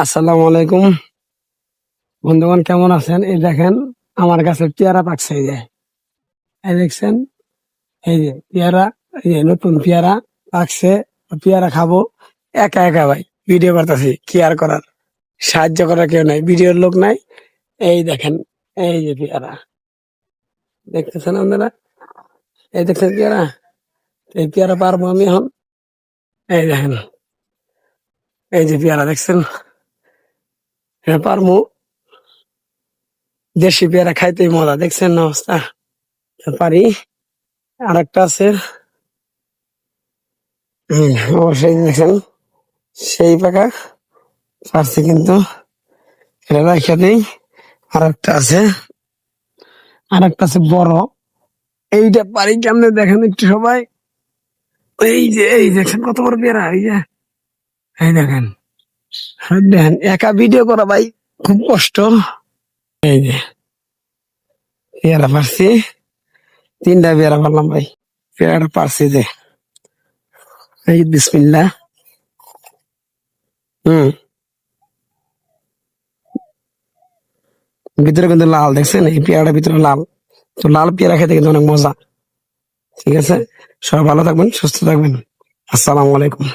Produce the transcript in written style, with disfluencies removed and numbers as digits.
আসসালামু আলাইকুম বন্ধুগণ, কেমন আছেন? এই দেখেন আমার কাছে পেয়ারা পাকছে। এই দেখছেন, এই যে পেয়ারা, এই যে নতুন পেয়ারা পাকছে। পেয়ারা খাবো একা একা ভাই, ভিডিও করতেছি, কি আর করার, সাহায্য করার কেউ নাই, ভিডিওর লোক নাই। এই দেখেন, এই যে পেয়ারা দেখতেছেন আপনারা, এই দেখছেন পেয়ারা, এই পেয়ারা পারবো আমি এখন। এই দেখেন, এই যে পেয়ারা দেখছেন, পারবো। দেশি পেয়ারা খাইতেই মজা, দেখছেন না অবস্থা? পারি। আর একটা আছে, অবশ্যই দেখেন, সেই পাকা পারছি, কিন্তু এটা রাখা নেই। আর একটা আছে, আর একটা আছে বড়। এইটা পারি কেমনে দেখেন একটু সবাই। এই যে এই দেখেন কত বড় পেয়ারা, এই যে এই দেখেন, দেখেন একা ভিডিও করা ভাই খুব কষ্ট। এই যে পেয়ারা পারছি, 3টা পেয়ারা পারলাম ভাই। পেয়ারাটা পারছি যে, এই বিসমিল্লাহ। হম, ভিতরে কিন্তু লাল, দেখছেন এই পেয়ারাটা ভিতরে লাল। তো লাল পেয়ারা খেতে কিন্তু অনেক মজা। ঠিক আছে, সবাই ভালো থাকবেন, সুস্থ থাকবেন। আসসালামু আলাইকুম।